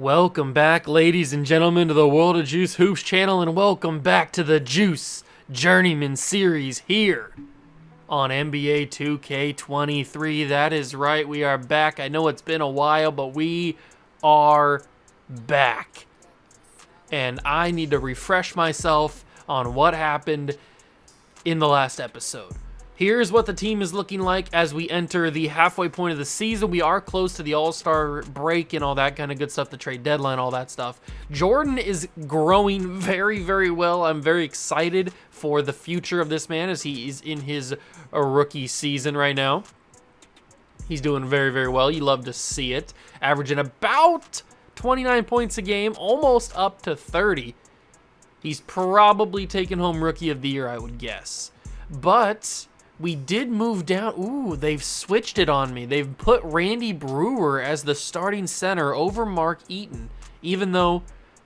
Welcome back, ladies and gentlemen, to the World of Juice Hoops channel, and welcome back to the Juice Journeyman series here on NBA 2K23. That is right, we are back. I know it's been a while, but we are back. And I need to refresh myself on what happened in the last episode. Here's what the team is looking like as we enter the halfway point of the season. We are close to the All-Star break and all that kind of good stuff, the trade deadline, all that stuff. Jordan is growing very, very well. I'm very excited for the future of this man as he is in his rookie season right now. He's doing very, very well. You love to see it. Averaging about 29 points a game, almost up to 30. He's probably taking home Rookie of the Year, I would guess. But we did move down. Ooh, they've switched it on me. They've put Randy Brewer as the starting center over Mark Eaton, even though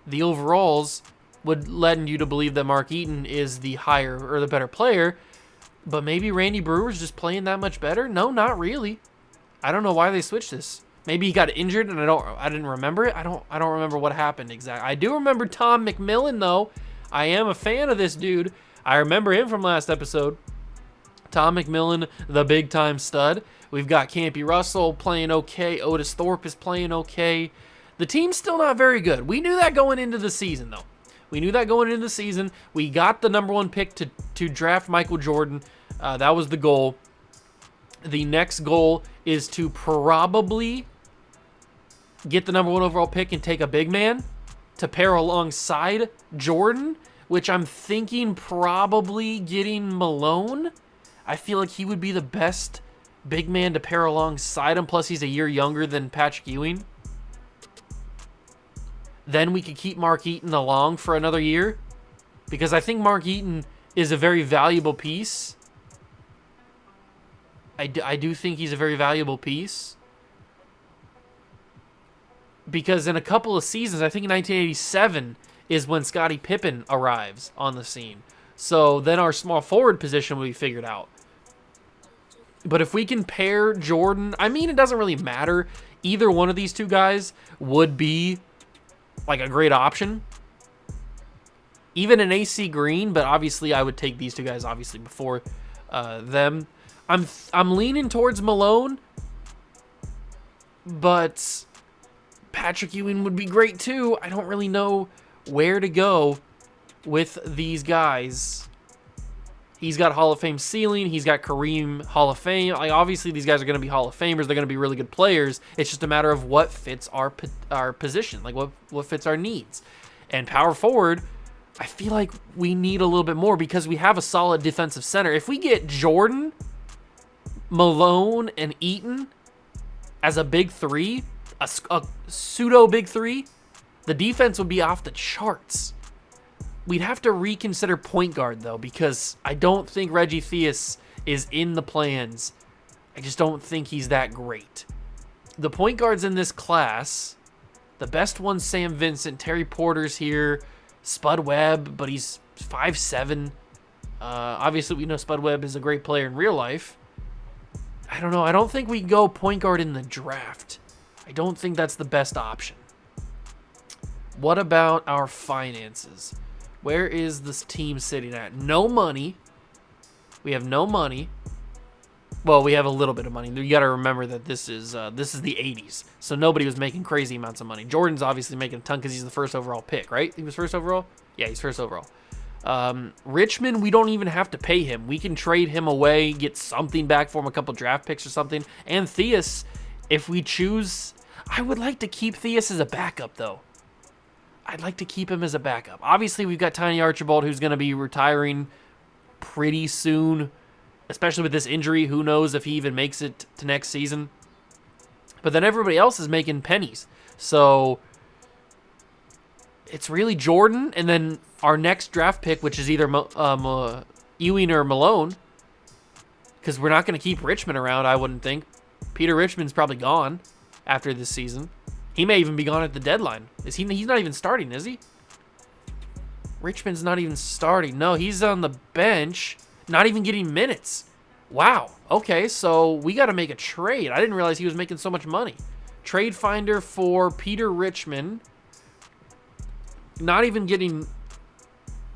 the overalls would lead you to believe that Mark Eaton is the higher or the better player. But maybe Randy Brewer's just playing that much better? No, not really. I don't know why they switched this. Maybe he got injured and I didn't remember it. I don't remember what happened exactly. I do remember Tom McMillan though. I am a fan of this dude. I remember him from last episode. Tom McMillan, the big-time stud. We've got Campy Russell playing okay. Otis Thorpe is playing okay. The team's still not very good. We knew that going into the season, though. We knew that going into the season. We got the number one pick to draft Michael Jordan. That was the goal. The next goal is to probably get the number one overall pick and take a big man to pair alongside Jordan, which I'm thinking probably getting Malone. I feel like he would be the best big man to pair alongside him. Plus, he's a year younger than Patrick Ewing. Then we could keep Mark Eaton along for another year, because I think Mark Eaton is a very valuable piece. I do think he's a very valuable piece. Because in a couple of seasons, I think in 1987 is when Scottie Pippen arrives on the scene. So then our small forward position will be figured out. But if we can pair Jordan, I mean, it doesn't really matter. Either one of these two guys would be like a great option. Even an AC Green, but obviously I would take these two guys obviously before them. I'm leaning towards Malone, but Patrick Ewing would be great too. I don't really know where to go with these guys. He's got Hall of Fame ceiling. He's got Kareem Hall of Fame. Like, obviously, these guys are going to be Hall of Famers. They're going to be really good players. It's just a matter of what fits our position, like what fits our needs. And power forward, I feel like we need a little bit more because we have a solid defensive center. If we get Jordan, Malone, and Eaton as a big three, a pseudo big three, the defense would be off the charts. We'd have to reconsider point guard, though, because I don't think Reggie Theus is in the plans. I just don't think he's that great. The point guards in this class, the best one's Sam Vincent. Terry Porter's here. Spud Webb, but he's 5'7". Obviously, we know Spud Webb is a great player in real life. I don't know. I don't think we go point guard in the draft. I don't think that's the best option. What about our finances? Where is this team sitting at? No money. We have no money. Well, we have a little bit of money. You got to remember that this is the 80s, so nobody was making crazy amounts of money. Jordan's obviously making a ton because he's the first overall pick, right? He was first overall? Yeah, he's first overall. Richmond, we don't even have to pay him. We can trade him away, get something back for him, a couple draft picks or something. And Theus, if we choose, I would like to keep Theus as a backup, though. I'd like to keep him as a backup. Obviously, we've got Tiny Archibald, who's going to be retiring pretty soon, especially with this injury. Who knows if he even makes it to next season. But then everybody else is making pennies. So it's really Jordan, and then our next draft pick, which is either Ewing or Malone, because we're not going to keep Richmond around, I wouldn't think. Peter Richmond's probably gone after this season. He may even be gone at the deadline. He's not even starting, is he? Richmond's not even starting. No, he's on the bench, not even getting minutes. Wow. Okay, so we got to make a trade. I didn't realize he was making so much money. Trade finder for Peter Richmond. not even getting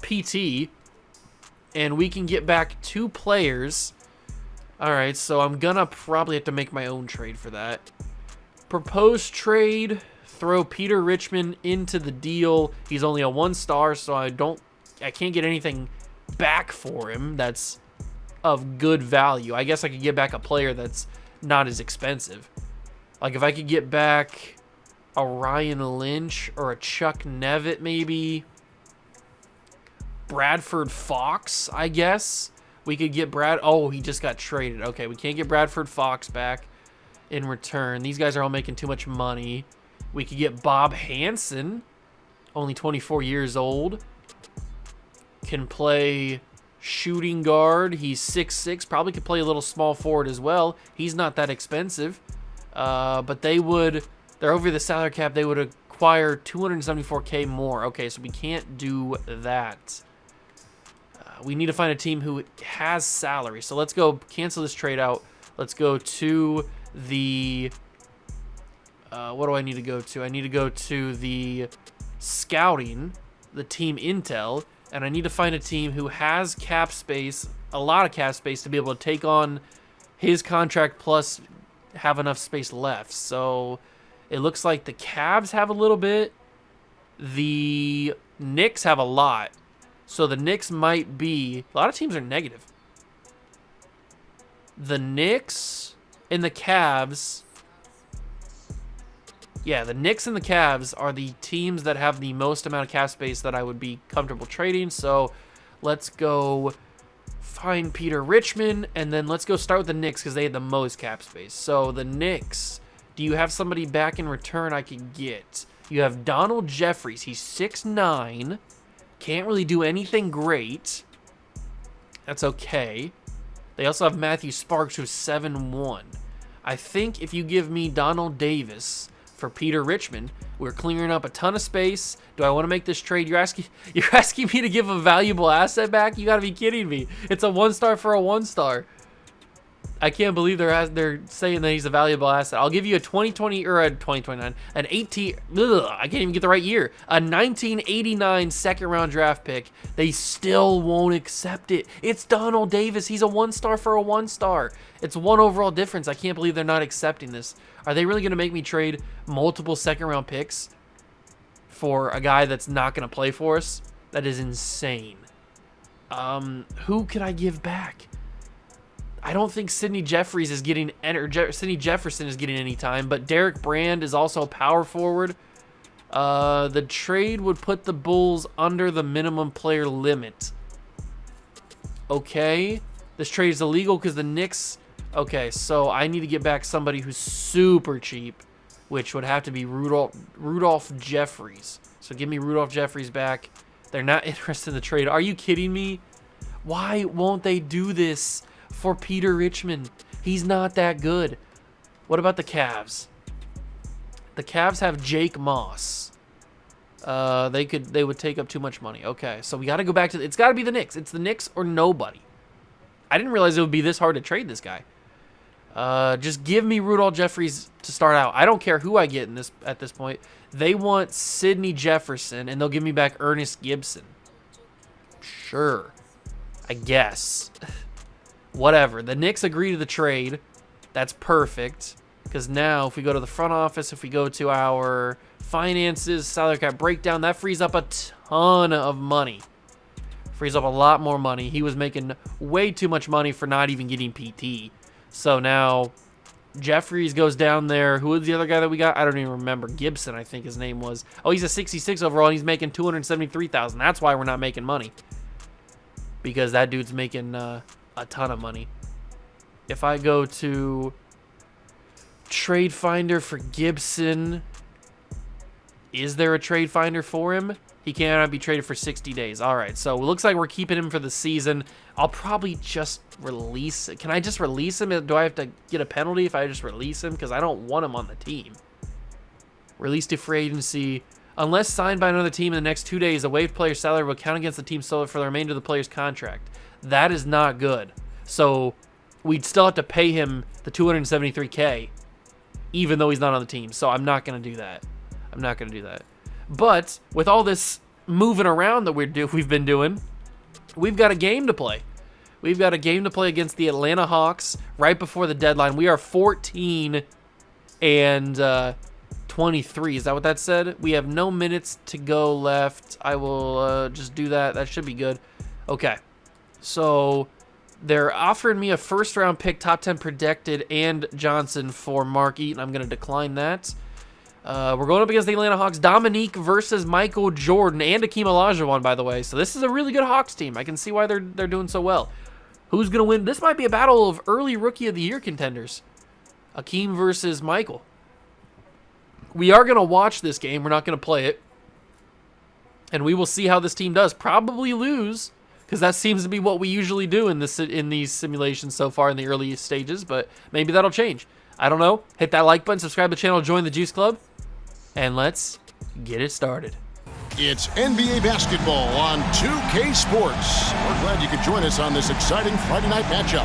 PT, and we can get back 2 players. All right, so I'm gonna probably have to make my own trade for that. Proposed trade, throw Peter Richmond into the deal. He's only a 1-star, so I can't get anything back for him that's of good value. I guess I could get back a player that's not as expensive. Like if I could get back a Ryan Lynch or a Chuck Nevitt, maybe. Bradford Fox, I guess. We could get Oh, he just got traded. Okay, we can't get Bradford Fox back in return. These guys are all making too much money. We could get Bob Hansen, only 24 years old. Can play shooting guard. He's 6'6". Probably could play a little small forward as well. He's not that expensive. But they're over the salary cap. They would acquire $274K more. Okay, so we can't do that. We need to find a team who has salary. So let's go cancel this trade out. Let's go to the... what do I need to go to? I need to go to the scouting, the team intel, and I need to find a team who has cap space, a lot of cap space, to be able to take on his contract plus have enough space left. So it looks like the Cavs have a little bit. The Knicks have a lot. So the Knicks might be... A lot of teams are negative. The Knicks and the Cavs... Yeah, the Knicks and the Cavs are the teams that have the most amount of cap space that I would be comfortable trading. So let's go find Peter Richmond, and then let's go start with the Knicks because they had the most cap space. So the Knicks, do you have somebody back in return I could get? You have Donald Jeffries. He's 6'9". Can't really do anything great. That's okay. They also have Matthew Sparks, who's 7'1". I think if you give me Donald Davis for Peter Richmond, we're clearing up a ton of space. Do I want to make this trade? You're asking me to give a valuable asset back? You got to be kidding me. It's a 1-star for a 1-star. I can't believe they're saying that he's a valuable asset. I'll give you a 2020 or a 2029, an 18. I can't even get the right year. A 1989 second-round draft pick. They still won't accept it. It's Donald Davis. He's a 1-star for a 1-star. It's 1 overall difference. I can't believe they're not accepting this. Are they really going to make me trade multiple second-round picks for a guy that's not going to play for us? That is insane. Who could I give back? I don't think Sidney Jeffries is getting, or Sidney Jefferson is getting any time, but Derek Brand is also a power forward. The trade would put the Bulls under the minimum player limit. Okay. This trade is illegal because the Knicks... Okay, so I need to get back somebody who's super cheap, which would have to be Rudolph Jeffries. So give me Rudolph Jeffries back. They're not interested in the trade. Are you kidding me? Why won't they do this for Peter Richmond? He's not that good. What about the Cavs? The Cavs have Jake Moss. They would take up too much money. Okay, so we got to go back to... It's got to be the Knicks. It's the Knicks or nobody. I didn't realize it would be this hard to trade this guy. Just give me Rudolph Jeffries to start out. I don't care who I get at this point. They want Sidney Jefferson, and they'll give me back Ernest Gibson. Sure. I guess. Whatever. The Knicks agree to the trade. That's perfect. Because now, if we go to the front office, if we go to our finances, salary cap breakdown, that frees up a ton of money. Frees up a lot more money. He was making way too much money for not even getting PT. So now, Jeffries goes down there. Who was the other guy that we got? I don't even remember. Gibson, I think his name was. Oh, he's a 66 overall, and he's making $273,000. That's why we're not making money. Because that dude's making a ton of money. If I go to Trade Finder for Gibson, is there a Trade Finder for him? He cannot be traded for 60 days. All right, so it looks like we're keeping him for the season. I'll probably just release it. Can I just release him? Do I have to get a penalty if I just release him? Because I don't want him on the team. Release to free agency. Unless signed by another team in the next 2 days, a waived player's salary will count against the team's salary for the remainder of the player's contract. That is not good. So we'd still have to pay him the $273K, even though he's not on the team. So I'm not going to do that. I'm not going to do that. But with all this moving around that we've been doing, we've got a game to play. We've got a game to play against the Atlanta Hawks right before the deadline. We are 14 and 23. Is that what that said? We have no minutes to go left. I will just do that. That should be good. Okay. So they're offering me a first-round pick, top 10 protected, and Johnson for Mark Eaton. I'm going to decline that. We're going up against the Atlanta Hawks. Dominique versus Michael Jordan and Akeem Olajuwon, by the way. So this is a really good Hawks team. I can see why they're doing so well. Who's going to win? This might be a battle of early Rookie of the Year contenders. Akeem versus Michael. We are going to watch this game. We're not going to play it. And we will see how this team does. Probably lose, because that seems to be what we usually do in these simulations so far in the early stages. But maybe that'll change. I don't know. Hit that like button, subscribe to the channel, join the Juice Club, and let's get it started. It's NBA basketball on 2K Sports. We're glad you could join us on this exciting Friday night matchup.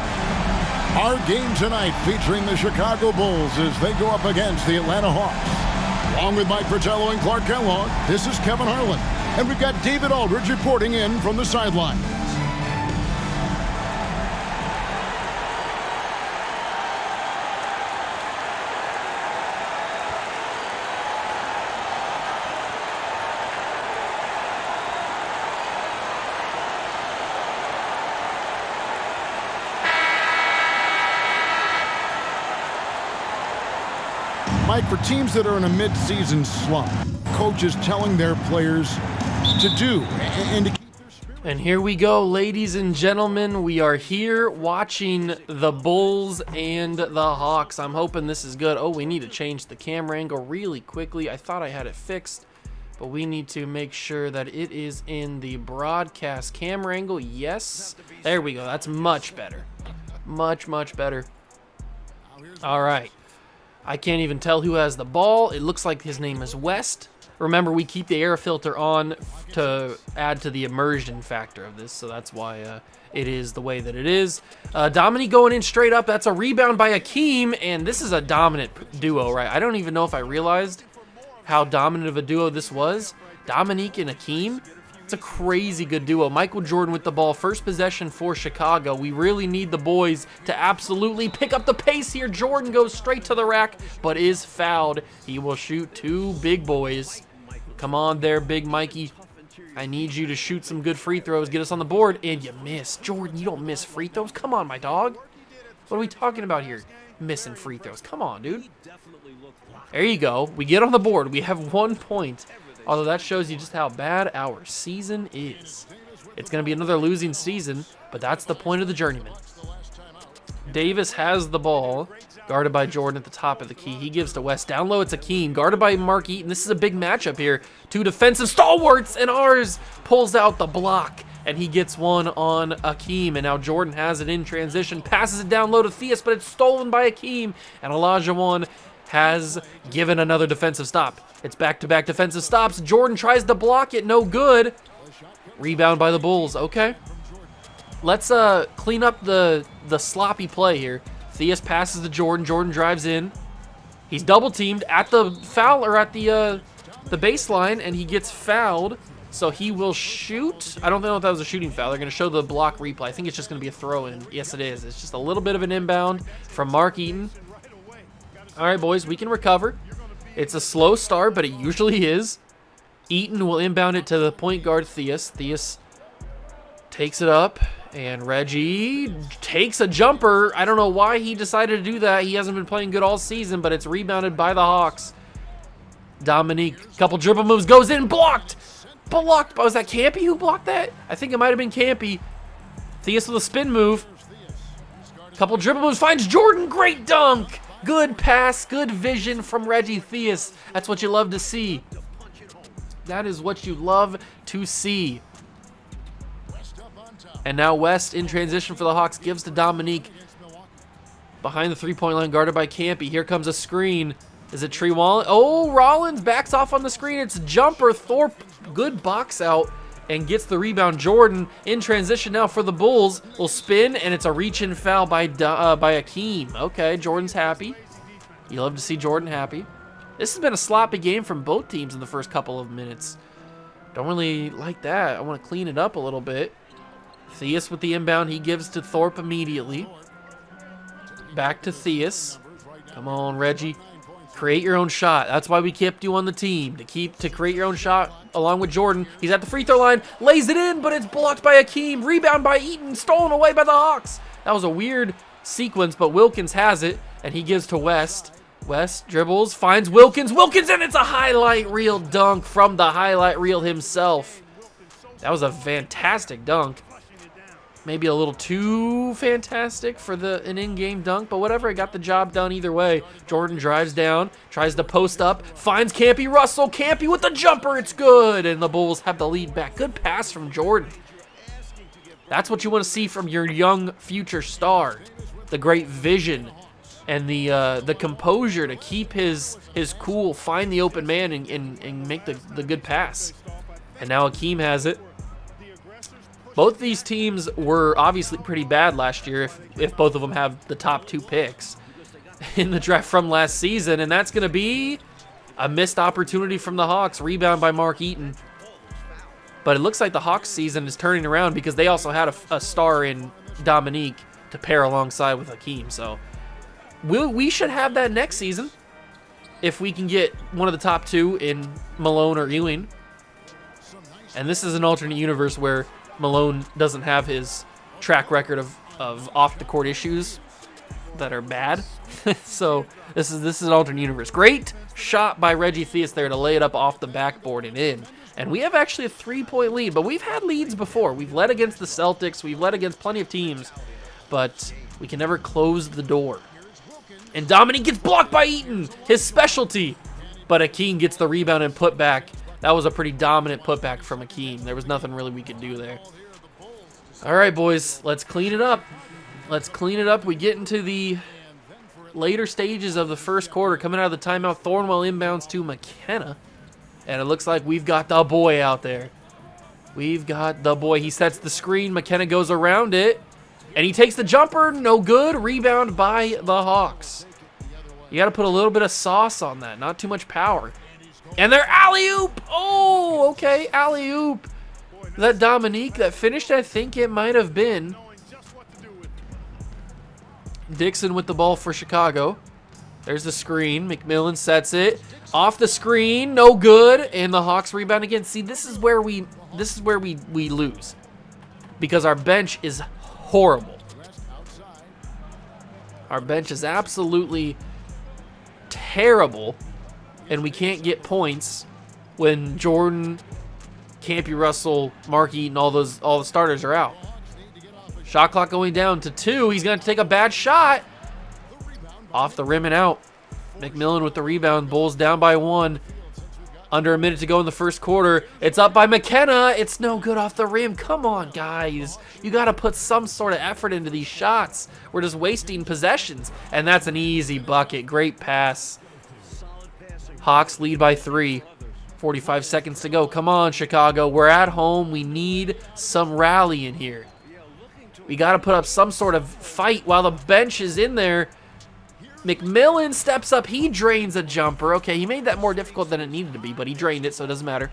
Our game tonight featuring the Chicago Bulls as they go up against the Atlanta Hawks. Along with Mike Fratello and Clark Kellogg, this is Kevin Harlan. And we've got David Aldridge reporting in from the sideline. Mike, for teams that are in a mid-season slump, coaches telling their players to do and to keep their spirit. And here we go, ladies and gentlemen. We are here watching the Bulls and the Hawks. I'm hoping this is good. Oh, we need to change the camera angle really quickly. I thought I had it fixed, but we need to make sure that it is in the broadcast camera angle. Yes, there we go. That's much better. Much, much better. All right. I can't even tell who has the ball. It looks like his name is West. Remember, we keep the air filter on to add to the immersion factor of this, so that's why it is the way that it is. Dominique going in straight up. That's a rebound by Akeem, and this is a dominant duo, right? I don't even know if I realized how dominant of a duo this was. Dominique and Akeem. It's a crazy good duo. Michael Jordan with the ball. First possession for Chicago. We really need the boys to absolutely pick up the pace here. Jordan goes straight to the rack, but is fouled. He will shoot two big boys. Come on there, big Mikey. I need you to shoot some good free throws. Get us on the board. And you miss. Jordan, you don't miss free throws. Come on, my dog. What are we talking about here? Missing free throws. Come on, dude. There you go. We get on the board. We have 1 point. Although that shows you just how bad our season is. It's going to be another losing season, but that's the point of the Journeyman. Davis has the ball, guarded by Jordan at the top of the key. He gives to West. Down low, it's Akeem, guarded by Mark Eaton. This is a big matchup here. Two defensive stalwarts, and ours pulls out the block, and he gets one on Akeem. And now Jordan has it in transition, passes it down low to Theus, but it's stolen by Akeem. And Olajuwon has given another defensive stop. It's back-to-back defensive stops. Jordan tries to block it. No good. Rebound by the Bulls. Okay. Let's clean up the sloppy play here. Theus passes to Jordan. Jordan drives in. He's double-teamed at the foul or at the baseline, and he gets fouled. So he will shoot. I don't know if that was a shooting foul. They're going to show the block replay. I think it's just going to be a throw-in. Yes, it is. It's just a little bit of an inbound from Mark Eaton. All right, boys, we can recover. It's a slow start, but it usually is. Eaton will inbound it to the point guard, Theus. Theus takes it up, and Reggie takes a jumper. I don't know why he decided to do that. He hasn't been playing good all season, but it's rebounded by the Hawks. Dominique, couple dribble moves, goes in, blocked. Blocked. Was that Campy who blocked that? I think it might have been Campy. Theus with a spin move. Couple dribble moves, finds Jordan. Great dunk. Good pass, good vision from Reggie Theus. That's what you love to see. That is what you love to see. And now West in transition for the Hawks gives to Dominique. Behind the three-point line, guarded by Campy. Here comes a screen. Is it Tree Wallen? Oh, Rollins backs off on the screen. It's jumper. Thorpe, good box out, and gets the rebound. Jordan in transition now for the Bulls. Will spin, and it's a reach-in foul by Akeem. Okay, Jordan's happy. You love to see Jordan happy. This has been a sloppy game from both teams in the first couple of minutes. Don't really like that. I want to clean it up a little bit. Theus with the inbound. He gives to Thorpe immediately. Back to Theus. Come on, Reggie. Create your own shot. That's why we kept you on the team, to create your own shot along with Jordan. He's at the free throw line, lays it in, but it's blocked by Akeem. Rebound by Eaton, stolen away by the Hawks. That was a weird sequence, but Wilkins has it, and he gives to West. West dribbles, finds Wilkins. Wilkins, and it's a highlight reel dunk from the highlight reel himself. That was a fantastic dunk. Maybe a little too fantastic for an in-game dunk, but whatever, it got the job done either way. Jordan drives down, tries to post up, finds Campy Russell. Campy with the jumper, it's good, and the Bulls have the lead back. Good pass from Jordan. That's what you want to see from your young future star. The great vision and the composure to keep his cool, find the open man, and make the good pass. And now Akeem has it. Both these teams were obviously pretty bad last year if both of them have the top 2 picks in the draft from last season, and that's going to be a missed opportunity from the Hawks. Rebound by Mark Eaton. But it looks like the Hawks season is turning around because they also had a star in Dominique to pair alongside with Akeem. So we should have that next season if we can get one of the top 2 in Malone or Ewing. And this is an alternate universe where Malone doesn't have his track record of off-the-court issues that are bad. So this is an alternate universe. Great shot by Reggie Theus there to lay it up off the backboard and in. And we have actually a 3-point lead, but we've had leads before. We've led against the Celtics. We've led against plenty of teams, but we can never close the door. And Dominique gets blocked by Eaton, his specialty. But Akeem gets the rebound and put back. That was a pretty dominant putback from Akeem. There was nothing really we could do there. All right, boys, let's clean it up. Let's clean it up. We get into the later stages of the first quarter. Coming out of the timeout, Thornwell inbounds to McKenna. And it looks like we've got the boy out there. We've got the boy. He sets the screen. McKenna goes around it. And he takes the jumper. No good. Rebound by the Hawks. You got to put a little bit of sauce on that. Not too much power. And they're alley-oop. Oh, okay, alley-oop. That Dominique that finished, I think it might have been Dixon with the ball for Chicago. There's the screen. McMillan sets it. Off the screen, no good. And the Hawks rebound again. See, this is where we lose. Because our bench is horrible. Our bench is absolutely terrible. And we can't get points when Jordan, Campy Russell, Mark Eaton, all the starters are out. Shot clock going down to 2. He's going to take a bad shot. Off the rim and out. McMillan with the rebound. Bulls down by 1. Under a minute to go in the first quarter. It's up by McKenna. It's no good off the rim. Come on, guys. You got to put some sort of effort into these shots. We're just wasting possessions. And that's an easy bucket. Great pass. Hawks lead by 3. 45 seconds to go. Come on, Chicago. We're at home. We need some rally in here. We got to put up some sort of fight while the bench is in there. McMillan steps up. He drains a jumper. Okay, he made that more difficult than it needed to be, but he drained it, so it doesn't matter.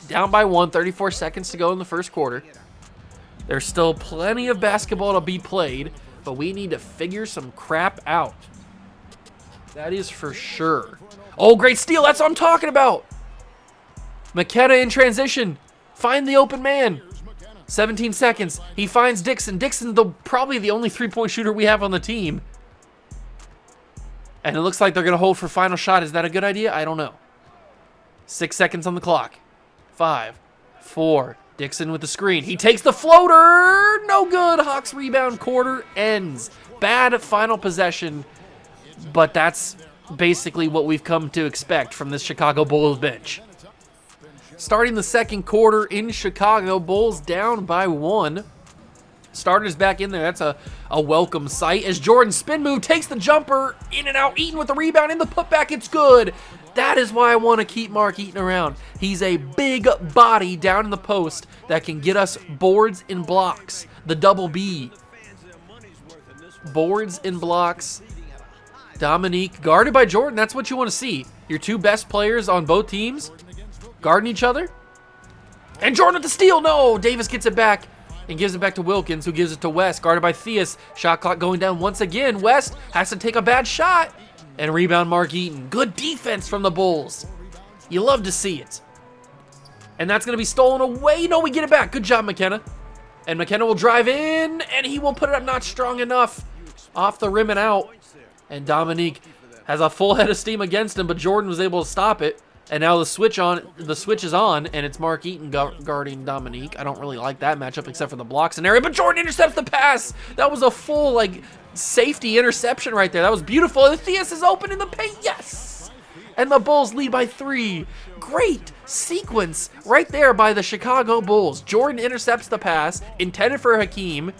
Down by 1. 34 seconds to go in the first quarter. There's still plenty of basketball to be played, but we need to figure some crap out. That is for sure. Oh, great steal. That's what I'm talking about. McKenna in transition. Find the open man. 17 seconds. He finds Dixon. Dixon, probably the only three-point shooter we have on the team. And it looks like they're going to hold for final shot. Is that a good idea? I don't know. 6 seconds on the clock. 5, 4. Dixon with the screen. He takes the floater. No good. Hawks rebound. Quarter ends. Bad final possession. But that's basically what we've come to expect from this Chicago Bulls bench. Starting the second quarter in Chicago, Bulls down by 1. Starters back in there. That's a welcome sight as Jordan spin move takes the jumper in and out. Eaton with the rebound in the putback. It's good. That is why I want to keep Mark Eaton around. He's a big body down in the post that can get us boards and blocks. The double B. Boards and blocks. Dominique guarded by Jordan. That's what you want to see. Your two best players on both teams guarding each other. And Jordan with the steal. No, Davis gets it back and gives it back to Wilkins, who gives it to West, guarded by Theus. Shot clock going down once again. West has to take a bad shot. And rebound Mark Eaton. Good defense from the Bulls. You love to see it. And that's going to be stolen away. No, we get it back. Good job, McKenna. And McKenna will drive in, and he will put it up not strong enough. Off the rim and out. And Dominique has a full head of steam against him, but Jordan was able to stop it. And now the switch is on, and it's Mark Eaton guarding Dominique. I don't really like that matchup except for the block scenario, but Jordan intercepts the pass. That was a full, safety interception right there. That was beautiful. And Theus is open in the paint. Yes! And the Bulls lead by 3. Great sequence right there by the Chicago Bulls. Jordan intercepts the pass, intended for Akeem,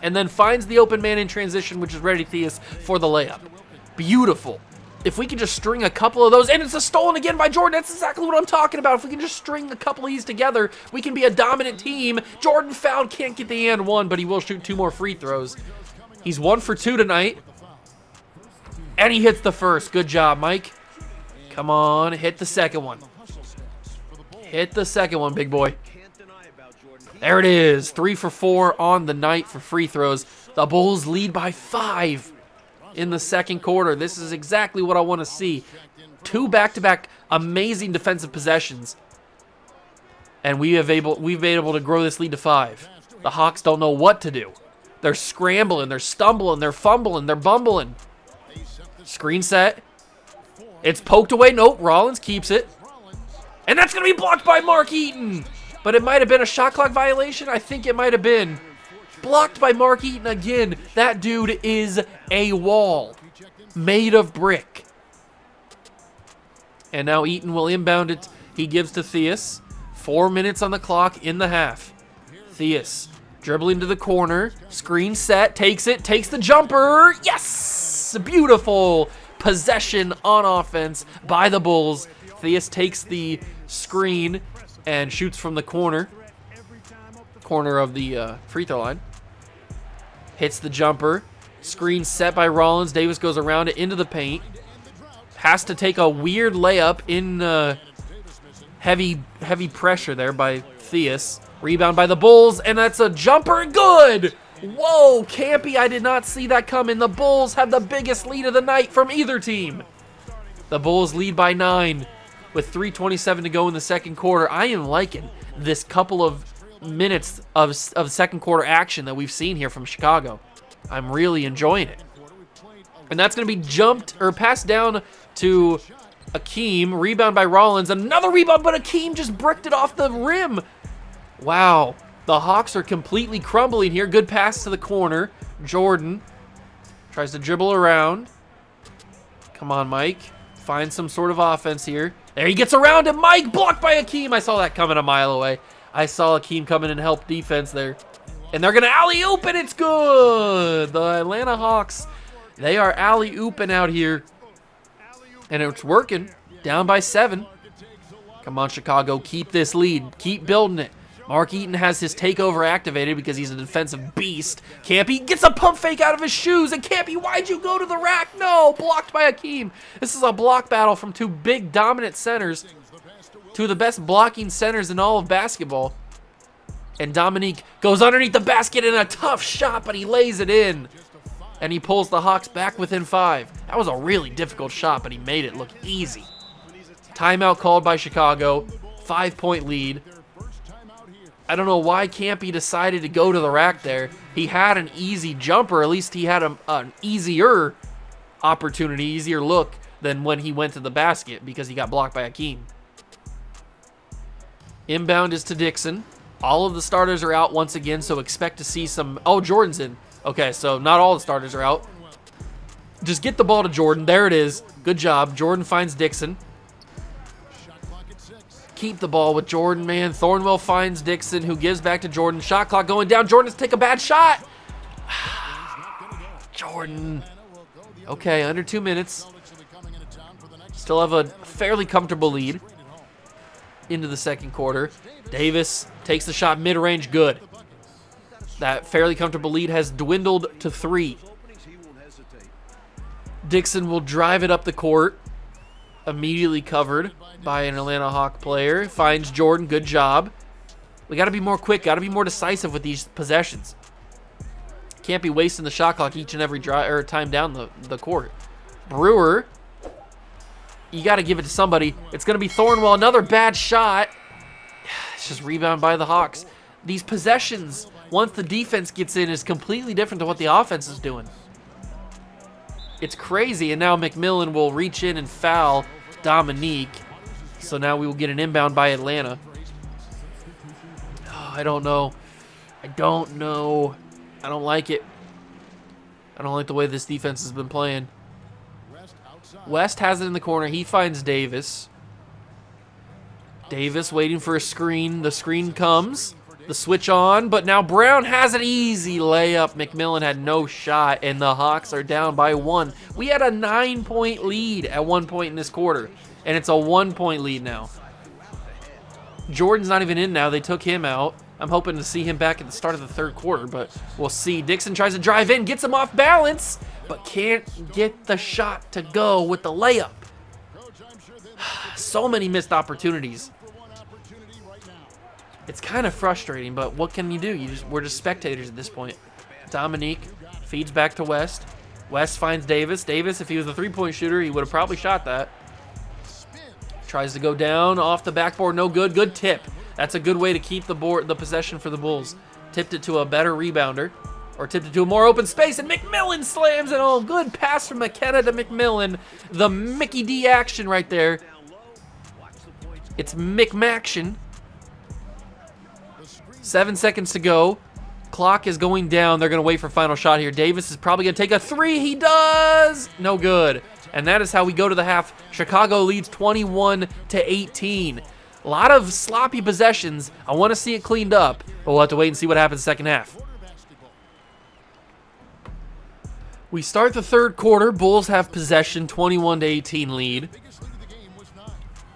and then finds the open man in transition, which is Ready Theus for the layup. Beautiful. If we can just string a couple of those, and it's a stolen again by Jordan. That's exactly what I'm talking about. If we can just string a couple of these together, we can be a dominant team. Jordan fouled, can't get the and one, but he will shoot 2 more free throws. He's 1 for 2 tonight. And he hits the first. Good job, Mike. Come on, hit the second one. Hit the second one, big boy. There it is. 3 for 4 on the night for free throws. The Bulls lead by 5 in the second quarter. This is exactly what I want to see. 2 back-to-back amazing defensive possessions. And we've been able to grow this lead to 5. The Hawks don't know what to do. They're scrambling, they're stumbling, they're fumbling, they're bumbling. Screen set. It's poked away. Nope, Rollins keeps it. And that's going to be blocked by Mark Eaton. But it might have been a shot clock violation. I think it might have been. Blocked by Mark Eaton again. That dude is a wall made of brick. And now Eaton will inbound it. He gives to Theus. 4 minutes on the clock in the half. Theus dribbling to the corner. Screen set. Takes it. Takes the jumper. Yes! Beautiful possession on offense by the Bulls. Theus takes the screen and shoots from the corner of the free throw line. Hits the jumper. Screen set by Rollins. Davis goes around it into the paint. Has to take a weird layup in heavy pressure there by Theus. Rebound by the Bulls, and that's a jumper. Good! Whoa, Campy, I did not see that coming. The Bulls have the biggest lead of the night from either team. The Bulls lead by 9 with 3:27 to go in the second quarter. I am liking this couple of minutes of second quarter action that we've seen here from Chicago. I'm really enjoying it. And that's going to be passed down to Akeem. Rebound by Rollins. Another rebound, but Akeem just bricked it off the rim. Wow. The Hawks are completely crumbling here. Good pass to the corner. Jordan tries to dribble around. Come on, Mike. Find some sort of offense here. There he gets around him. Mike blocked by Akeem. I saw that coming a mile away. I saw Akeem come in and help defense there. And they're going to alley-oop, and it's good. The Atlanta Hawks, they are alley-ooping out here. And it's working. Down by 7. Come on, Chicago. Keep this lead. Keep building it. Mark Eaton has his takeover activated because he's a defensive beast. Campy gets a pump fake out of his shoes. And Campy, why'd you go to the rack? No, blocked by Akeem. This is a block battle from 2 big dominant centers. 2 of the best blocking centers in all of basketball. And Dominique goes underneath the basket in a tough shot, but he lays it in. And he pulls the Hawks back within 5. That was a really difficult shot, but he made it look easy. Timeout called by Chicago. 5-point lead. I don't know why Campy decided to go to the rack there. He had an easy jumper. At least he had an easier opportunity, easier look than when he went to the basket because he got blocked by Akeem. Inbound is to Dixon. All of the starters are out once again, so expect to see some... Oh, Jordan's in. Okay, so not all the starters are out. Just get the ball to Jordan. There it is. Good job. Jordan finds Dixon. Keep the ball with Jordan, man. Thornwell finds Dixon, who gives back to Jordan. Shot clock going down. Jordan has to take a bad shot. Jordan. Okay, under 2 minutes. Still have a fairly comfortable lead into the second quarter. Davis takes the shot mid-range. Good. That fairly comfortable lead has dwindled to 3. Dixon will drive it up the court. immediately covered by an Atlanta Hawk player. Finds Jordan. Good job. We got to be more quick. Got to be more decisive with these possessions. Can't be wasting the shot clock each and every time down the court. Brewer. You got to give it to somebody. It's going to be Thornwell. Another bad shot. It's just rebound by the Hawks. These possessions, once the defense gets in, is completely different to what the offense is doing. It's crazy, and now McMillan will reach in and foul Dominique. So now we will get an inbound by Atlanta. Oh, I don't know. I don't like it. I don't like the way this defense has been playing. West has it in the corner. He finds Davis. Davis waiting for a screen. The screen comes. The switch on, but now Brown has an easy layup. McMillan had no shot, and the Hawks are down by 1. We had a 9-point lead at one point in this quarter, and it's a 1-point lead now. Jordan's not even in now. They took him out. I'm hoping to see him back at the start of the third quarter, but we'll see. Dixon tries to drive in, gets him off balance, but can't get the shot to go with the layup. So many missed opportunities. It's kind of frustrating, but what can you do? We're just spectators at this point. Dominique feeds back to West. West finds Davis. Davis, if he was a three-point shooter, he would have probably shot that. Tries to go down off the backboard. No good. Good tip. That's a good way to keep the possession for the Bulls. Tipped it to a better rebounder, or tipped it to a more open space, and McMillan slams it home. Good pass from McKenna to McMillan. The Mickey D action right there. It's McMaction. 7 seconds to go. Clock is going down. They're going to wait for final shot here. Davis is probably going to take a three. He does. No good. And that is how we go to the half. Chicago leads 21-18. A lot of sloppy possessions. I want to see it cleaned up, but we'll have to wait and see what happens second half. We start the third quarter. Bulls have possession, 21-18 lead.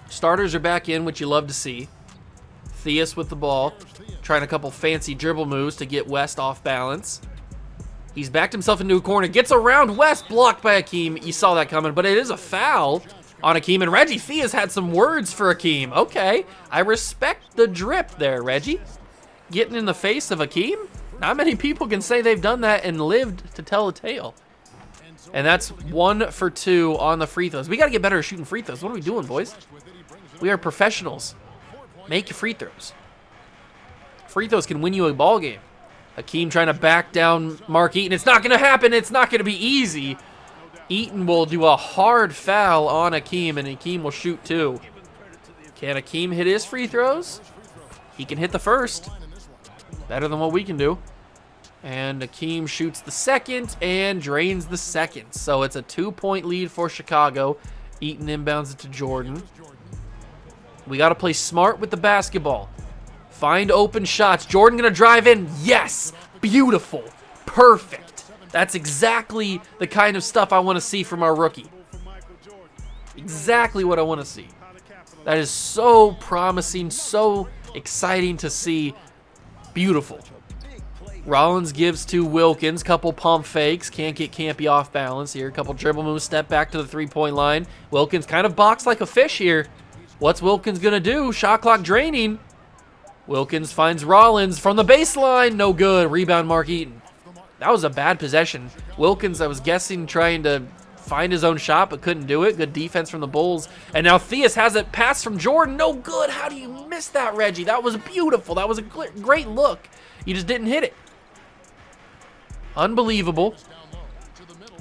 Starters are back in, which you love to see. Theus with the ball, trying a couple fancy dribble moves to get West off balance. He's backed himself into a corner, gets around West, blocked by Akeem. You saw that coming, but it is a foul on Akeem, and Reggie Theus had some words for Akeem. Okay, I respect the drip there, Reggie. Getting in the face of Akeem? Not many people can say they've done that and lived to tell a tale. And that's 1 for 2 on the free throws. We got to get better at shooting free throws. What are we doing, boys? We are professionals. Make your free throws. Free throws can win you a ball game. Akeem trying to back down Mark Eaton. It's not going to happen. It's not going to be easy. Eaton will do a hard foul on Akeem, and Akeem will shoot 2. Can Akeem hit his free throws? He can hit the first. Better than what we can do. And Akeem shoots the second and drains the second. So it's a 2-point lead for Chicago. Eaton inbounds it to Jordan. We got to play smart with the basketball. Find open shots. Jordan going to drive in. Yes. Beautiful. Perfect. That's exactly the kind of stuff I want to see from our rookie. Exactly what I want to see. That is so promising, so exciting to see. Beautiful. Rollins gives to Wilkins. Couple pump fakes. Can't get Campy off balance here. Couple dribble moves. Step back to the three-point line. Wilkins kind of boxed like a fish here. What's Wilkins going to do? Shot clock draining. Wilkins finds Rollins from the baseline. No good. Rebound Mark Eaton. That was a bad possession. Wilkins, I was guessing, trying to find his own shot, but couldn't do it. Good defense from the Bulls. And now Theus has it. Pass from Jordan. No good. How do you miss that, Reggie? That was beautiful. That was a great look. You just didn't hit it. Unbelievable.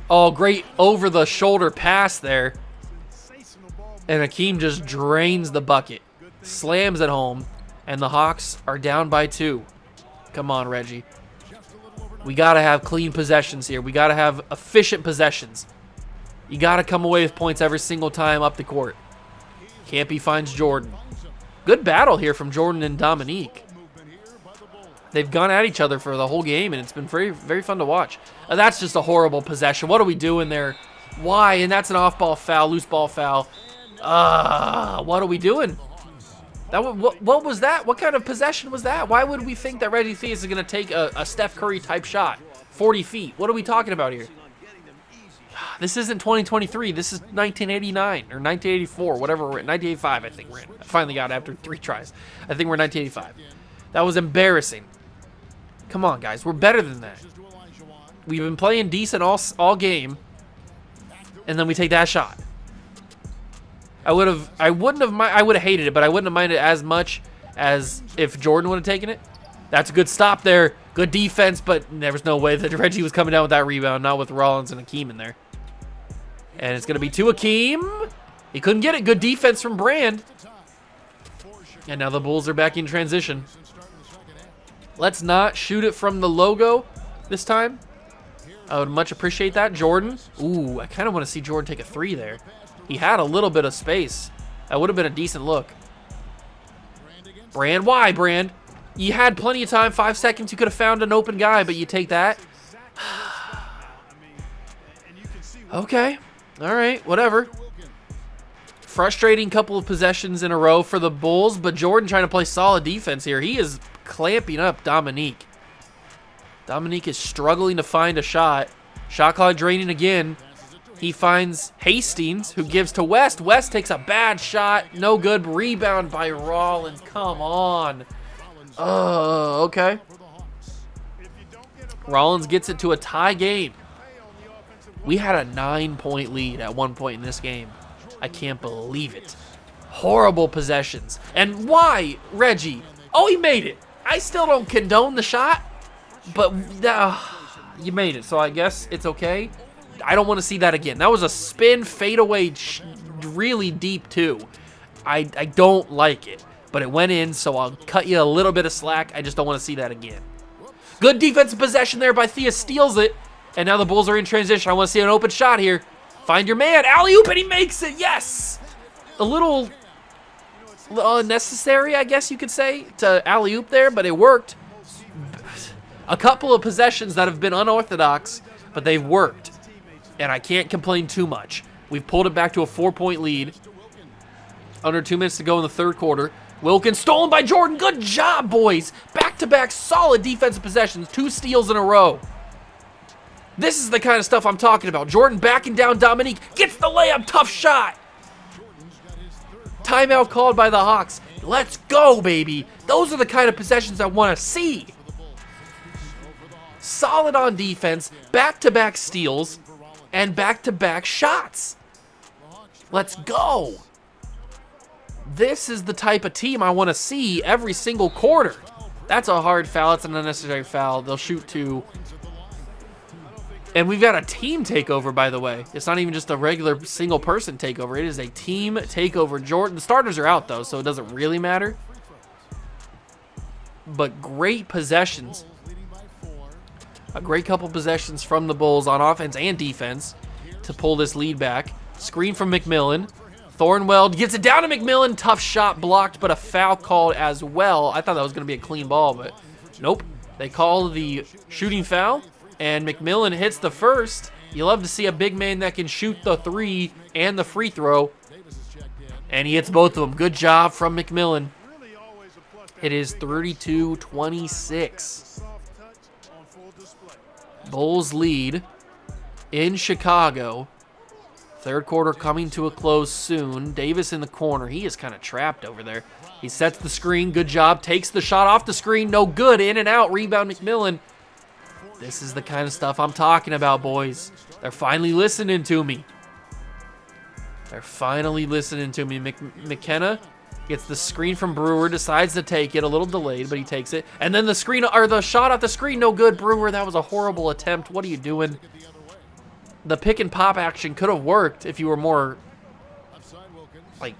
Oh, great over-the-shoulder pass there. And Akeem just drains the bucket. Slams it home. And the Hawks are down by 2. Come on, Reggie. We got to have clean possessions here. We got to have efficient possessions. You got to come away with points every single time up the court. Campy finds Jordan. Good battle here from Jordan and Dominique. They've gone at each other for the whole game, and it's been very, very fun to watch. That's just a horrible possession. What are we doing there? Why? And that's an off-ball foul, loose ball foul. What are we doing? What was that? What kind of possession was that? Why would we think that Reggie Theus is going to take a Steph Curry type shot? 40 feet. What are we talking about here? This isn't 2023. This is 1989 or 1984, whatever we're in. 1985, I think we're in. I finally got it after 3 tries. I think we're 1985. That was embarrassing. Come on, guys. We're better than that. We've been playing decent all game, and then we take that shot. I would have hated it, but I wouldn't have minded it as much as if Jordan would have taken it. That's a good stop there. Good defense, but there was no way that Reggie was coming down with that rebound, not with Rollins and Akeem in there. And it's going to be to Akeem. He couldn't get it. Good defense from Brand. And now the Bulls are back in transition. Let's not shoot it from the logo this time. I would much appreciate that. Jordan. Ooh, I kind of want to see Jordan take a 3 there. He had a little bit of space. That would have been a decent look. Brand, why, Brand? You had plenty of time, 5 seconds. You could have found an open guy, but you take that. Okay. All right, whatever. Frustrating couple of possessions in a row for the Bulls, but Jordan trying to play solid defense here. He is clamping up Dominique. Dominique is struggling to find a shot. Shot clock draining again. He finds Hastings, who gives to West. West takes a bad shot. No good. Rebound by Rollins. Come on. Okay. Rollins gets it to a tie game. We had a 9-point lead at one point in this game. I can't believe it. Horrible possessions. And why, Reggie? Oh, he made it. I still don't condone the shot, but you made it, so I guess it's okay. I don't want to see that again. That was a spin fadeaway, really deep too. I don't like it, but it went in, so I'll cut you a little bit of slack. I just don't want to see that again. Good defensive possession there by Thea, steals it, and now the Bulls are in transition. I want to see an open shot here. Find your man, alley-oop, and he makes it. Yes, a little unnecessary, I guess you could say, to alley-oop there, but it worked. A couple of possessions that have been unorthodox, but they've worked. And I can't complain too much. We've pulled it back to a 4-point lead. Under 2 minutes to go in the third quarter. Wilkins stolen by Jordan. Good job, boys. Back-to-back solid defensive possessions. 2 steals in a row. This is the kind of stuff I'm talking about. Jordan backing down Dominique. Gets the layup. Tough shot. Timeout called by the Hawks. Let's go, baby. Those are the kind of possessions I want to see. Solid on defense. Back-to-back steals. And back-to-back shots. Let's go. This is the type of team I want to see every single quarter. That's a hard foul. It's an unnecessary foul. They'll shoot 2. And we've got a team takeover, by the way. It's not even just a regular single-person takeover. It is a team takeover. Jordan, the starters are out, though, so it doesn't really matter. But great possessions. A great couple possessions from the Bulls on offense and defense to pull this lead back. Screen from McMillan. Thornwell gets it down to McMillan. Tough shot blocked, but a foul called as well. I thought that was going to be a clean ball, but nope. They call the shooting foul, and McMillan hits the first. You love to see a big man that can shoot the 3 and the free throw. And he hits both of them. Good job from McMillan. It is 32-26. Bulls lead in Chicago. Third quarter coming to a close soon. Davis in the corner. He is kind of trapped over there. He sets the screen. Good job. Takes the shot off the screen. No good. In and out. Rebound McMillan. This is the kind of stuff I'm talking about, boys. They're finally listening to me. They're finally listening to me. McKenna gets the screen from Brewer, decides to take it, a little delayed, but he takes it. And then the screen, or the shot off the screen, no good. Brewer, that was a horrible attempt. What are you doing? The pick and pop action could have worked if you were more, like,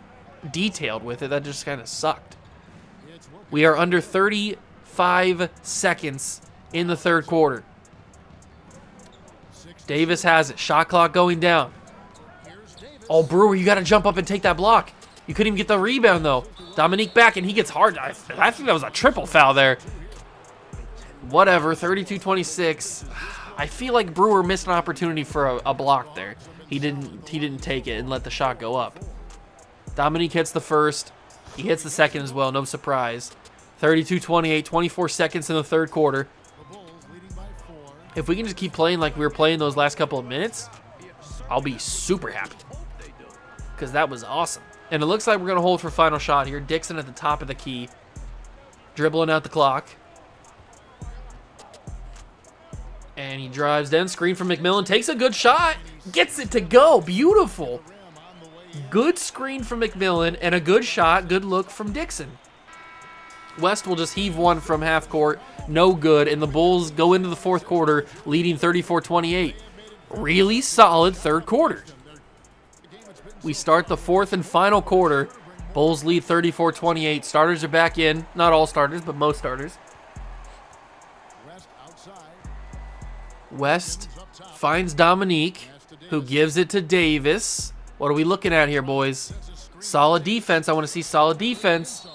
detailed with it. That just kind of sucked. We are under 35 seconds in the third quarter. Davis has it. Shot clock going down. Oh, Brewer, you got to jump up and take that block. You couldn't even get the rebound, though. Dominique back, and he gets hard. I think that was a triple foul there. Whatever, 32-26. I feel like Brewer missed an opportunity for a block there. He didn't take it and let the shot go up. Dominique hits the first. He hits the second as well, no surprise. 32-28, 24 seconds in the third quarter. If we can just keep playing like we were playing those last couple of minutes, I'll be super happy because that was awesome. And it looks like we're going to hold for final shot here. Dixon at the top of the key, dribbling out the clock. And he drives down, screen from McMillan, takes a good shot, gets it to go. Beautiful. Good screen from McMillan and a good shot, good look from Dixon. West will just heave one from half court, no good, and the Bulls go into the fourth quarter leading 34-28. Really solid third quarter. We start the fourth and final quarter. Bulls lead 34-28. Starters are back in. Not all starters, but most starters. West finds Dominique, who gives it to Davis. What are we looking at here, boys? Solid defense. I want to see solid defense.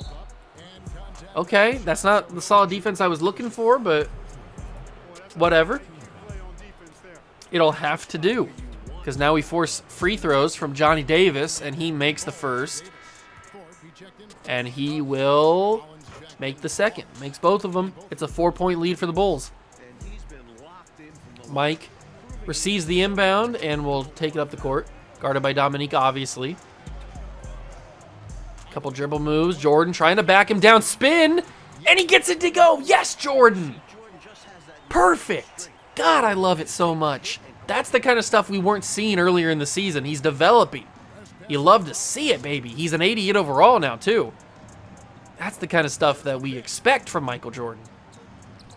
Okay, that's not the solid defense I was looking for, but whatever. It'll have to do, because now we force free throws from Johnny Davis, and he makes the first. And he will make the second. Makes both of them. It's a 4-point lead for the Bulls. Mike receives the inbound and will take it up the court. Guarded by Dominique, obviously. Couple dribble moves. Jordan trying to back him down. Spin. And he gets it to go. Yes, Jordan. Perfect. God, I love it so much. That's the kind of stuff we weren't seeing earlier in the season. He's developing. You love to see it, baby. He's an 88 overall now, too. That's the kind of stuff that we expect from Michael Jordan.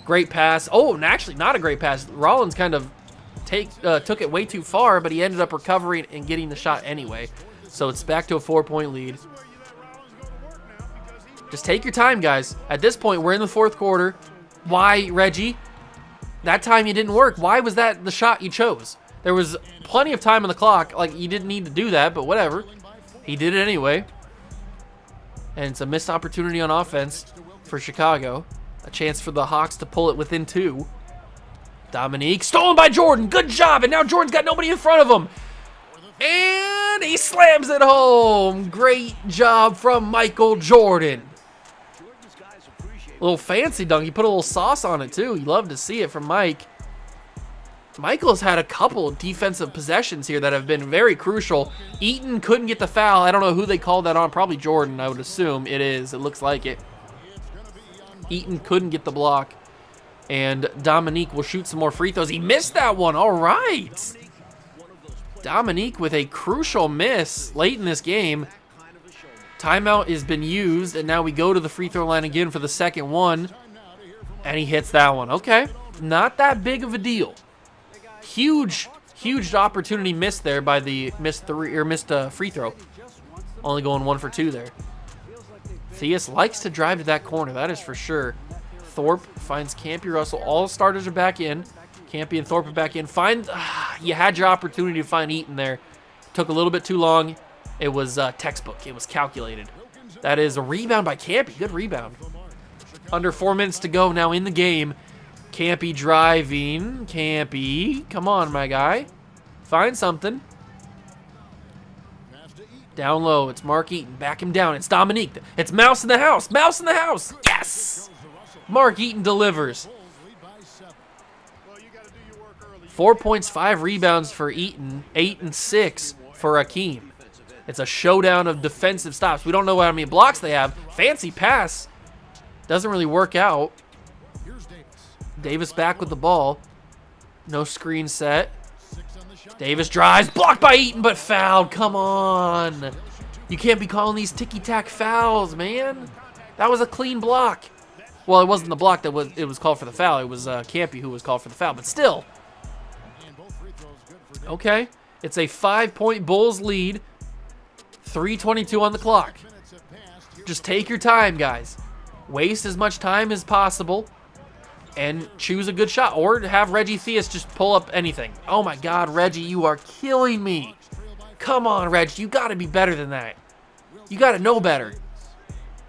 Great pass. Oh, and actually not a great pass. Rollins kind of took it way too far, but he ended up recovering and getting the shot anyway. So it's back to a 4-point lead. Just take your time, guys. At this point, we're in the fourth quarter. Why, Reggie? That time you didn't work. Why was that the shot you chose? There was plenty of time on the clock. Like, you didn't need to do that, but whatever. He did it anyway. And it's a missed opportunity on offense for Chicago. A chance for the Hawks to pull it within 2. Dominique, stolen by Jordan. Good job. And now Jordan's got nobody in front of him. And he slams it home. Great job from Michael Jordan. A little fancy dunk. He put a little sauce on it, too. You love to see it from Mike. Michael's had a couple defensive possessions here that have been very crucial. Eaton couldn't get the foul. I don't know who they called that on. Probably Jordan, I would assume. It is. It looks like it. Eaton couldn't get the block. And Dominique will shoot some more free throws. He missed that one. All right. Dominique with a crucial miss late in this game. Timeout has been used, and now we go to the free throw line again for the second one. And he hits that one. Okay. Not that big of a deal. Huge opportunity missed there by the missed free throw. Only going 1 for 2 there. Theus likes to drive to that corner, that is for sure. Thorpe finds Campy Russell. All starters are back in. Campy and Thorpe are back in. You had your opportunity to find Eaton there. Took a little bit too long. It was textbook. It was calculated. That is a rebound by Campy. Good rebound. Under 4 minutes to go now in the game. Campy driving. Campy. Come on, my guy. Find something. Down low. It's Mark Eaton. Back him down. It's Dominique. It's Mouse in the house. Mouse in the house. Yes! Mark Eaton delivers. 4 points, 5 rebounds for Eaton. 8 and 6 for Akeem. It's a showdown of defensive stops. We don't know how many blocks they have. Fancy pass. Doesn't really work out. Davis back with the ball. No screen set. Davis drives. Blocked by Eaton, but fouled. Come on. You can't be calling these ticky-tack fouls, man. That was a clean block. Well, it wasn't the block that was called for the foul. It was Campy who was called for the foul, but still. Okay. It's a 5-point Bulls lead. 3:22 on the clock. Just take your time, guys. Waste as much time as possible and choose a good shot, or have Reggie Theus just pull up anything. Oh my God, Reggie, you are killing me. Come on, Reggie, you got to be better than that. You got to know better.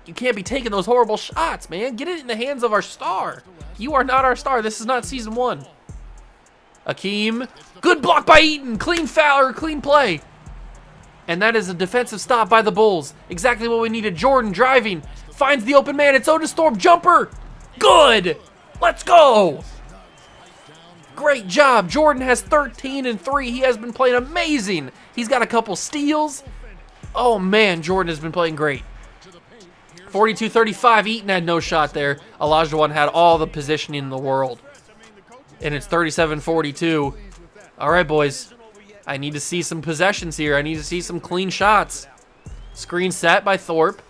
You can't be taking those horrible shots, man. Get it in the hands of our star. You are not our star. This is not season 1. Akeem, good block by Eaton. Clean foul or clean play. And that is a defensive stop by the Bulls. Exactly what we needed. Jordan driving. Finds the open man. It's Otis Thorpe. Jumper. Good. Let's go. Great job. Jordan has 13 and 3. He has been playing amazing. He's got a couple steals. Oh, man, Jordan has been playing great. 42-35. Eaton had no shot there. Olajuwon had all the positioning in the world. And it's 37-42. All right, boys. I need to see some possessions here. I need to see some clean shots. Screen set by Thorpe.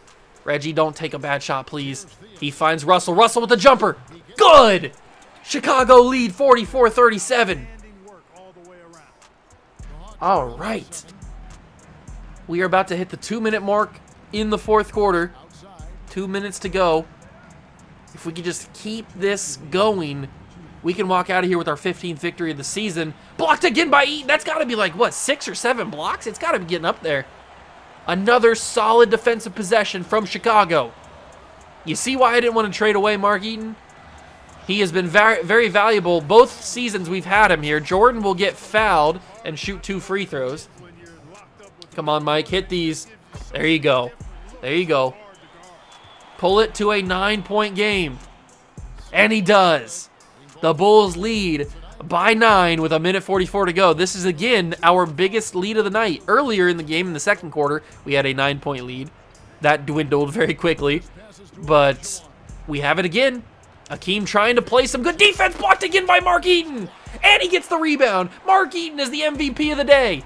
Reggie, don't take a bad shot, please. He finds Russell. Russell with the jumper. Good! Chicago lead 44-37. All right. We are about to hit the 2-minute mark in the fourth quarter. 2 minutes to go. If we could just keep this going, we can walk out of here with our 15th victory of the season. Blocked again by Eaton. That's got to be like, what, 6 or 7 blocks? It's got to be getting up there. Another solid defensive possession from Chicago. You see why I didn't want to trade away Mark Eaton? He has been very, very valuable both seasons we've had him here. Jordan will get fouled and shoot 2 free throws. Come on, Mike. Hit these. There you go. There you go. Pull it to a 9-point game. And he does. The Bulls lead by 9 with 1:44 to go. This is, again, our biggest lead of the night. Earlier in the game, in the second quarter, we had a 9-point lead. That dwindled very quickly. But we have it again. Akeem trying to play some good defense. Blocked again by Mark Eaton. And he gets the rebound. Mark Eaton is the MVP of the day.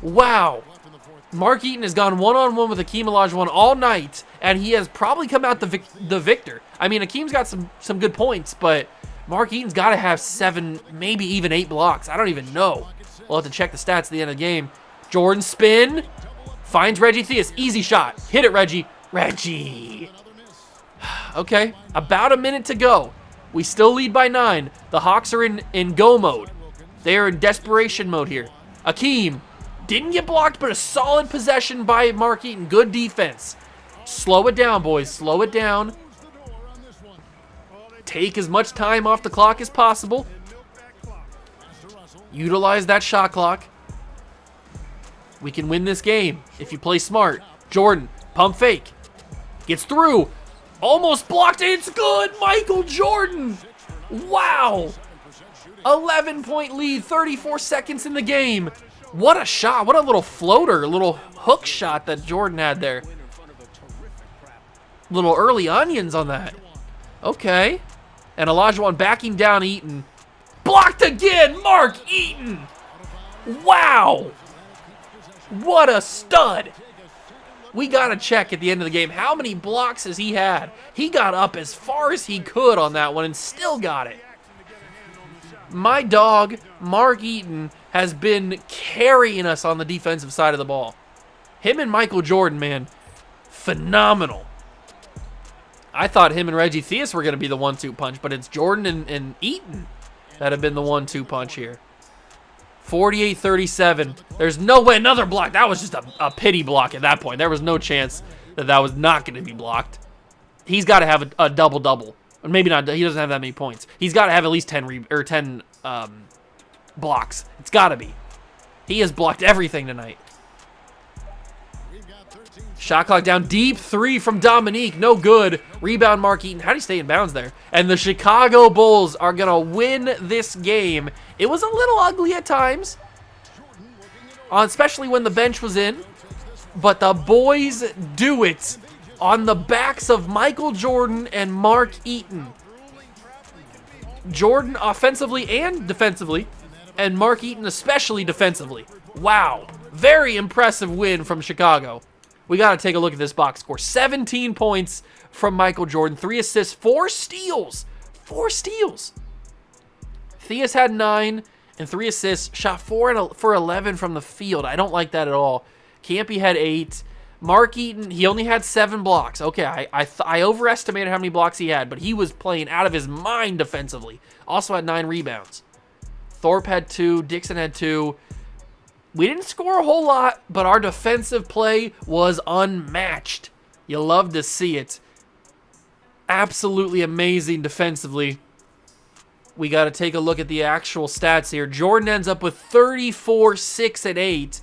Wow. Mark Eaton has gone one-on-one with Akeem Olajuwon all night, and he has probably come out the victor. I mean, Akeem's got some good points, but Mark Eaton's got to have 7, maybe even 8 blocks. I don't even know. We'll have to check the stats at the end of the game. Jordan spin. Finds Reggie Theus. Easy shot. Hit it, Reggie. Reggie. Okay, about a minute to go. We still lead by 9. The Hawks are in go mode. They are in desperation mode here. Akeem didn't get blocked, but a solid possession by Mark Eaton. Good defense. Slow it down, boys. Slow it down. Take as much time off the clock as possible. Utilize that shot clock. We can win this game if you play smart. Jordan, pump fake. Gets through. Almost blocked. It's good. Michael Jordan. Wow. 11-point lead. 34 seconds in the game. What a shot. What a little floater. A little hook shot that Jordan had there. Little early onions on that. Okay. And Olajuwon backing down Eaton. Blocked again. Mark Eaton. Wow. What a stud. We got to check at the end of the game. How many blocks has he had? He got up as far as he could on that one and still got it. My dog, Mark Eaton, has been carrying us on the defensive side of the ball. Him and Michael Jordan, man, phenomenal. I thought him and Reggie Theus were going to be the 1-2 punch, but it's Jordan and Eaton that have been the 1-2 punch here. 48-37. There's no way. Another block. That was just a pity block at that point. There was no chance that was not going to be blocked. He's got to have a double-double. Or maybe not. He doesn't have that many points. He's got to have at least 10 blocks. It's got to be. He has blocked everything tonight. Shot clock down deep. 3 from Dominique. No good. Rebound Mark Eaton. How do you stay in bounds there? And the Chicago Bulls are going to win this game. It was a little ugly at times, especially when the bench was in. But the boys do it on the backs of Michael Jordan and Mark Eaton. Jordan offensively and defensively, and Mark Eaton especially defensively. Wow. Very impressive win from Chicago. We got to take a look at this box score. 17 points from Michael Jordan. 3 assists, 4 steals. 4 steals. Theus had 9 and 3 assists. Shot 4 for 11 from the field. I don't like that at all. Campy had 8. Mark Eaton, he only had 7 blocks. Okay, I overestimated how many blocks he had, but he was playing out of his mind defensively. Also had 9 rebounds. Thorpe had 2. Dixon had 2. We didn't score a whole lot, but our defensive play was unmatched. You love to see it. Absolutely amazing defensively. We got to take a look at the actual stats here. Jordan ends up with 34, 6, and 8.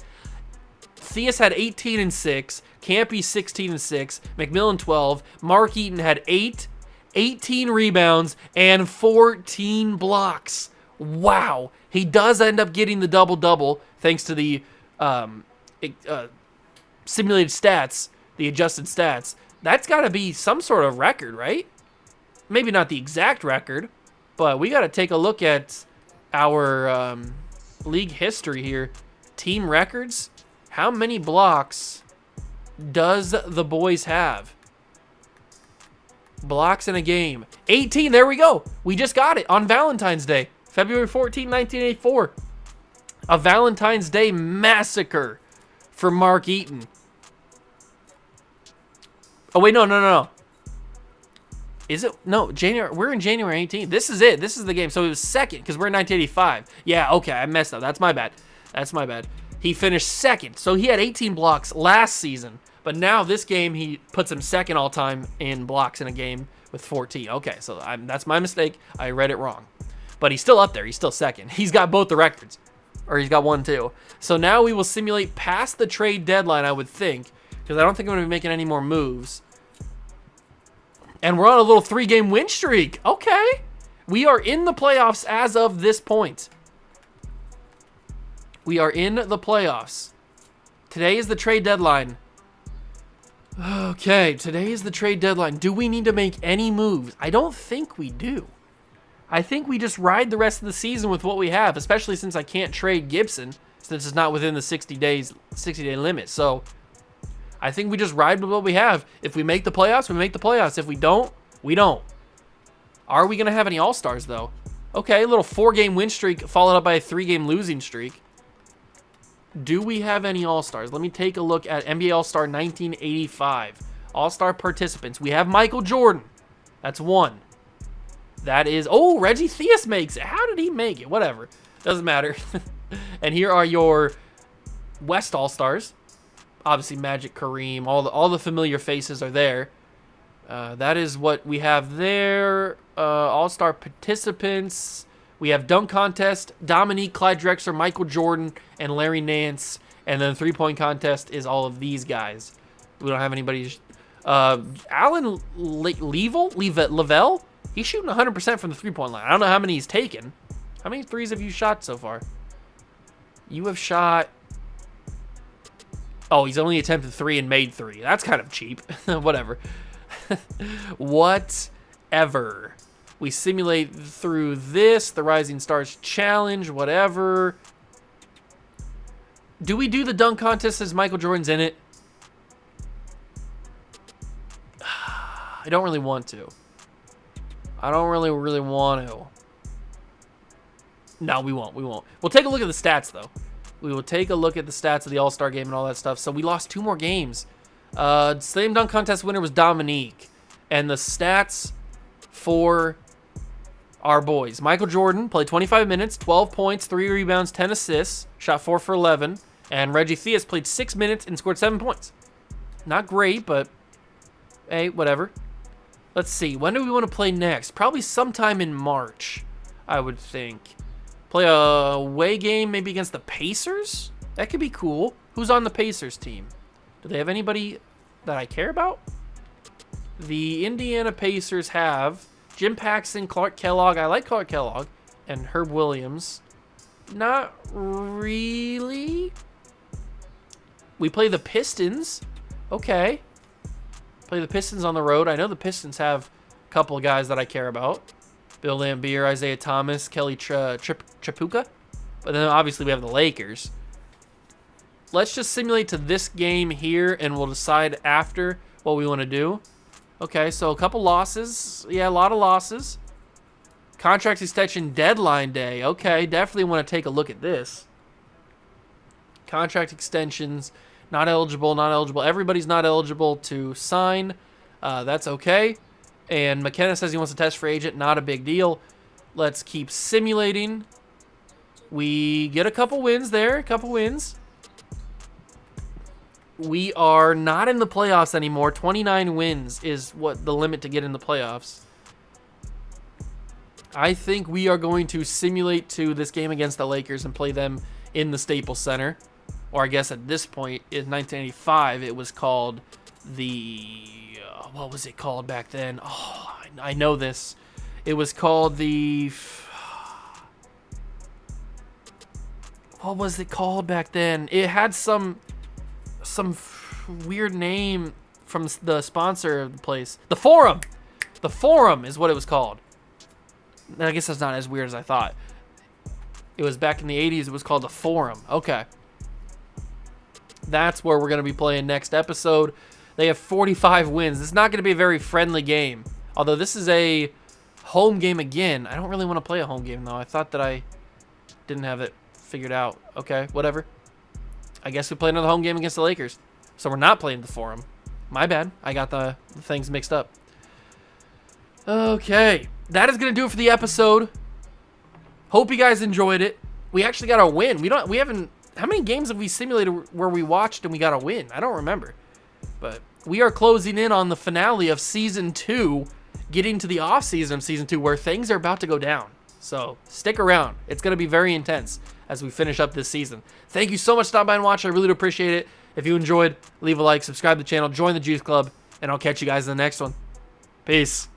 Theus had 18 and 6. Campy 16 and 6. McMillan 12. Mark Eaton had 8 18 rebounds, and 14 blocks. Wow. He does end up getting the double-double thanks to the simulated stats, the adjusted stats. That's got to be some sort of record, right? Maybe not the exact record, but we got to take a look at our league history here. Team records. How many blocks does the boys have? Blocks in a game. 18. There we go. We just got it on Valentine's Day. February 14, 1984. A Valentine's Day massacre for Mark Eaton. Oh, wait, no. Is it? No, January. We're in January 18th. This is it. This is the game. So it was second because we're in 1985. Yeah, okay. I messed up. That's my bad. He finished second. So he had 18 blocks last season. But now this game, he puts him second all time in blocks in a game with 14. Okay, so that's my mistake. I read it wrong. But he's still up there. He's still second. He's got both the records. Or he's got one, too. So now we will simulate past the trade deadline, I would think. Because I don't think I'm going to be making any more moves. And we're on a little 3-game win streak. Okay. We are in the playoffs as of this point. We are in the playoffs. Today is the trade deadline. Okay, today is the trade deadline. Do we need to make any moves? I don't think we do. I think we just ride the rest of the season with what we have, especially since I can't trade Gibson, since it's not within the 60-day limit. So I think we just ride with what we have. If we make the playoffs, we make the playoffs. If we don't, we don't. Are we going to have any All-Stars, though? Okay, a little 4-game win streak followed up by a 3-game losing streak. Do we have any All-Stars? Let me take a look at NBA All-Star 1985. All-Star participants. We have Michael Jordan. That's one. That is... Oh, Reggie Theus makes it. How did he make it? Whatever. Doesn't matter. And here are your West All-Stars. Obviously, Magic, Kareem. All the familiar faces are there. That is what we have there. All-Star participants... We have dunk contest, Dominique, Clyde Drexler, Michael Jordan, and Larry Nance. And then three-point contest is all of these guys. We don't have anybody. Alan Lavelle? He's shooting 100% from the three-point line. I don't know how many he's taken. How many threes have you shot so far? You have shot... Oh, he's only attempted 3 and made 3. That's kind of cheap. Whatever. Whatever. We simulate through this, the Rising Stars Challenge, whatever. Do we do the dunk contest as Michael Jordan's in it? I don't really want to. I don't really want to. No, we won't. We'll take a look at the stats, though. We will take a look at the stats of the All-Star game and all that stuff. So we lost 2 more games. Slam dunk contest winner was Dominique. And the stats for our boys. Michael Jordan played 25 minutes, 12 points, 3 rebounds, 10 assists, shot 4 for 11. And Reggie Theus played 6 minutes and scored 7 points. Not great, but hey, whatever. Let's see. When do we want to play next? Probably sometime in March, I would think. Play a away game maybe against the Pacers? That could be cool. Who's on the Pacers team? Do they have anybody that I care about? The Indiana Pacers have Jim Paxson, Clark Kellogg. I like Clark Kellogg. And Herb Williams. Not really. We play the Pistons. Okay. Play the Pistons on the road. I know the Pistons have a couple of guys that I care about. Bill Laimbeer, Isaiah Thomas, Kelly Tripucka. But then obviously we have the Lakers. Let's just simulate to this game here, and we'll decide after what we want to do. Okay, so a couple losses. Yeah, a lot of losses. Contract extension deadline day. Okay, definitely want to take a look at this. Contract extensions. Not eligible, not eligible. Everybody's not eligible to sign. That's okay. And McKenna says he wants to test free agent. Not a big deal. Let's keep simulating. We get a couple wins there. A couple wins. We are not in the playoffs anymore. 29 wins is what the limit to get in the playoffs. I think we are going to simulate to this game against the Lakers and play them in the Staples Center. Or I guess at this point, in 1985, it was called the... what was it called back then? Oh, I I know this. It was called the... What was it called back then? It had some weird name from the sponsor of the place. The Forum. The Forum is what it was called. I guess that's not as weird as I thought. It was back in the 80s. It was called the Forum. Okay. That's where we're going to be playing next episode. They have 45 wins. It's not going to be a very friendly game. Although this is a home game again. I don't really want to play a home game, though. I thought that I didn't have it figured out. Okay, whatever. I guess we play another home game against the Lakers. So we're not playing the Forum. My bad. I got the things mixed up. Okay. That is going to do it for the episode. Hope you guys enjoyed it. We actually got a win. We haven't... How many games have we simulated where we watched and we got a win? I don't remember. But we are closing in on the finale of Season 2, getting to the off-season of Season 2 where things are about to go down. So stick around. It's going to be very intense as we finish up this season. Thank you so much for stopping by and watching. I really do appreciate it. If you enjoyed, leave a like, subscribe to the channel, join the Juice Club, and I'll catch you guys in the next one. Peace.